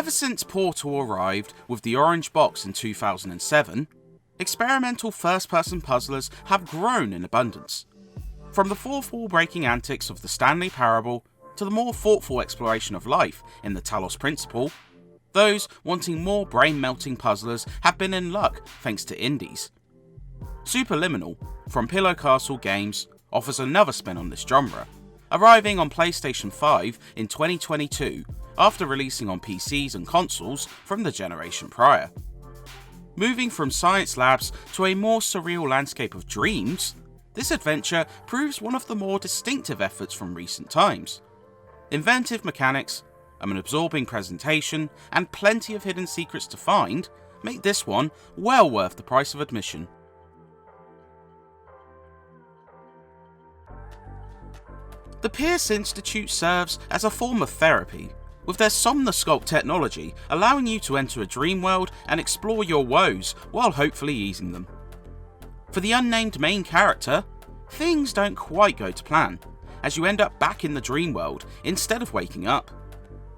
Ever since Portal arrived with the orange box in 2007, experimental first-person puzzlers have grown in abundance. From the fourth wall-breaking antics of the Stanley Parable to the more thoughtful exploration of life in the Talos Principle, those wanting more brain-melting puzzlers have been in luck thanks to indies. Superliminal, from Pillow Castle Games, offers another spin on this genre, arriving on PlayStation 5 in 2022 after releasing on PCs and consoles from the generation prior. Moving from science labs to a more surreal landscape of dreams, this adventure proves one of the more distinctive efforts from recent times. Inventive mechanics, an absorbing presentation, and plenty of hidden secrets to find make this one well worth the price of admission. The Pierce Institute serves as a form of therapy, with their Somnosculpt technology allowing you to enter a dream world and explore your woes while hopefully easing them. For the unnamed main character, things don't quite go to plan, as you end up back in the dream world instead of waking up.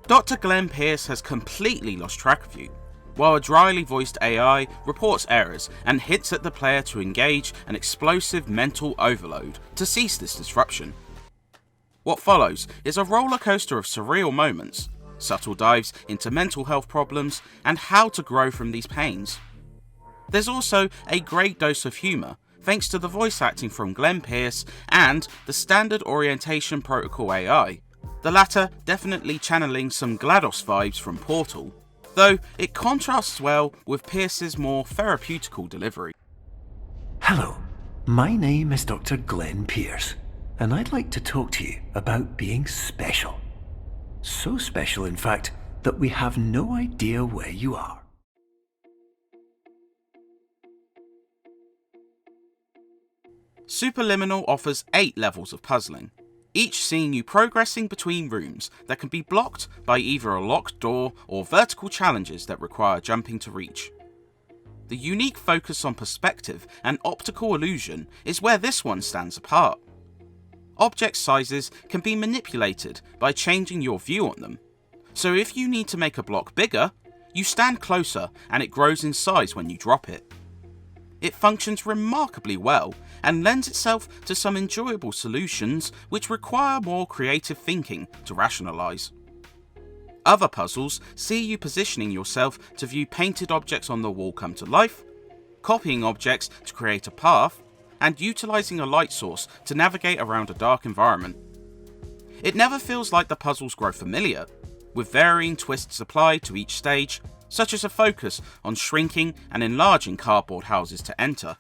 Dr. Glenn Pierce has completely lost track of you, while a dryly voiced AI reports errors and hints at the player to engage an explosive mental overload to cease this disruption. What follows is a roller coaster of surreal moments, subtle dives into mental health problems, and how to grow from these pains. There's also a great dose of humour, thanks to the voice acting from Glenn Pierce and the Standard Orientation Protocol AI, the latter definitely channeling some GLaDOS vibes from Portal, though it contrasts well with Pierce's more therapeutical delivery. Hello, my name is Dr. Glenn Pierce, and I'd like to talk to you about being special. So special, in fact, that we have no idea where you are. Superliminal offers 8 levels of puzzling, each seeing you progressing between rooms that can be blocked by either a locked door or vertical challenges that require jumping to reach. The unique focus on perspective and optical illusion is where this one stands apart. Object sizes can be manipulated by changing your view on them, so if you need to make a block bigger, you stand closer and it grows in size when you drop it. It functions remarkably well and lends itself to some enjoyable solutions which require more creative thinking to rationalise. Other puzzles see you positioning yourself to view painted objects on the wall come to life, copying objects to create a path, and utilising a light source to navigate around a dark environment. It never feels like the puzzles grow familiar, with varying twists applied to each stage, such as a focus on shrinking and enlarging cardboard houses to enter.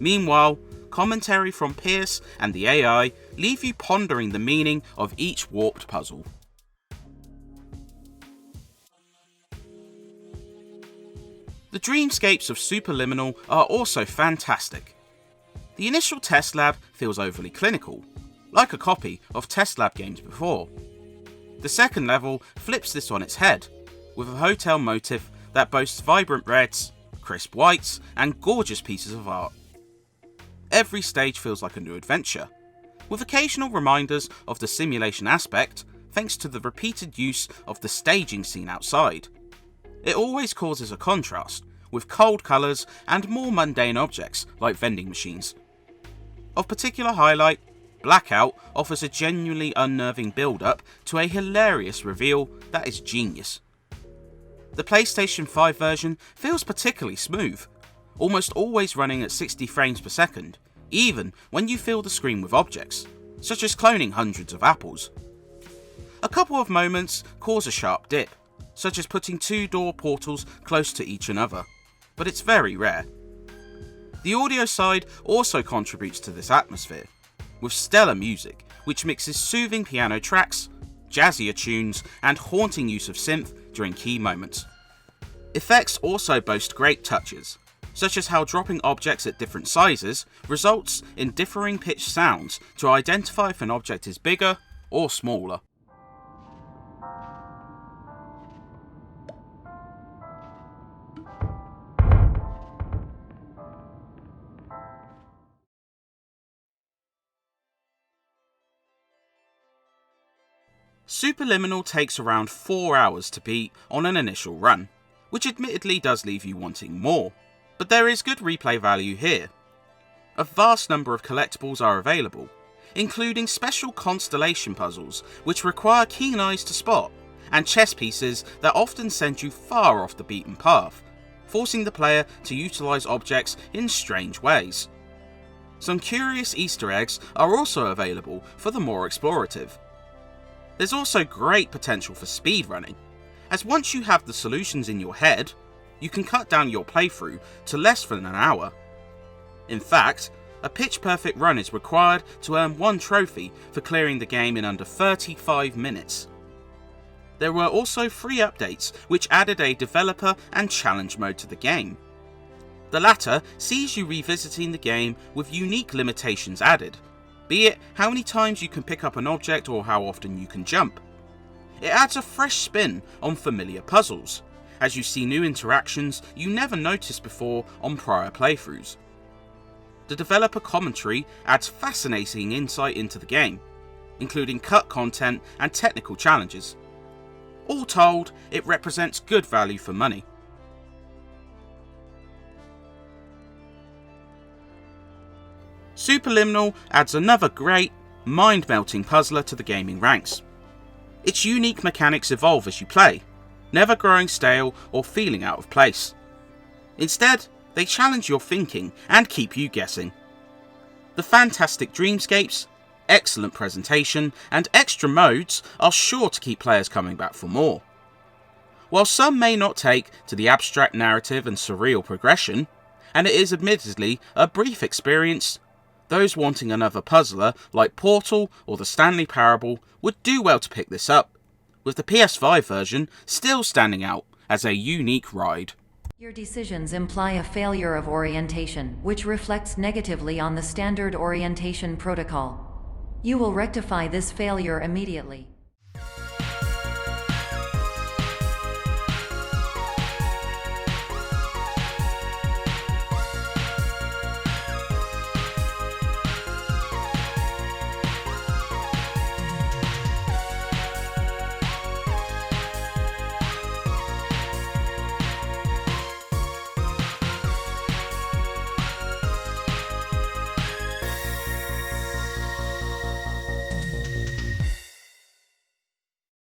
Meanwhile, commentary from Pierce and the AI leave you pondering the meaning of each warped puzzle. The dreamscapes of Superliminal are also fantastic. The initial test lab feels overly clinical, like a copy of test lab games before. The second level flips this on its head, with a hotel motif that boasts vibrant reds, crisp whites, and gorgeous pieces of art. Every stage feels like a new adventure, with occasional reminders of the simulation aspect thanks to the repeated use of the staging scene outside. It always causes a contrast, with cold colours and more mundane objects like vending machines. Of particular highlight, Blackout offers a genuinely unnerving build-up to a hilarious reveal that is genius. The PlayStation 5 version feels particularly smooth, almost always running at 60 frames per second, even when you fill the screen with objects, such as cloning hundreds of apples. A couple of moments cause a sharp dip, such as putting 2 door portals close to each another, but it's very rare. The audio side also contributes to this atmosphere, with stellar music which mixes soothing piano tracks, jazzier tunes, and haunting use of synth during key moments. Effects also boast great touches, such as how dropping objects at different sizes results in differing pitched sounds to identify if an object is bigger or smaller. Superliminal takes around 4 hours to beat on an initial run, which admittedly does leave you wanting more, but there is good replay value here. A vast number of collectibles are available, including special constellation puzzles which require keen eyes to spot, and chess pieces that often send you far off the beaten path, forcing the player to utilise objects in strange ways. Some curious Easter eggs are also available for the more explorative. There's also great potential for speedrunning, as once you have the solutions in your head, you can cut down your playthrough to less than an hour. In fact, a pitch-perfect run is required to earn 1 trophy for clearing the game in under 35 minutes. There were also free updates which added a developer and challenge mode to the game. The latter sees you revisiting the game with unique limitations added, be it how many times you can pick up an object or how often you can jump. It adds a fresh spin on familiar puzzles, as you see new interactions you never noticed before on prior playthroughs. The developer commentary adds fascinating insight into the game, including cut content and technical challenges. All told, it represents good value for money. Superliminal adds another great, mind-melting puzzler to the gaming ranks. Its unique mechanics evolve as you play, never growing stale or feeling out of place. Instead, they challenge your thinking and keep you guessing. The fantastic dreamscapes, excellent presentation, and extra modes are sure to keep players coming back for more. While some may not take to the abstract narrative and surreal progression, and it is admittedly a brief experience, those wanting another puzzler like Portal or the Stanley Parable would do well to pick this up, with the PS5 version still standing out as a unique ride. Your decisions imply a failure of orientation, which reflects negatively on the standard orientation protocol. You will rectify this failure immediately.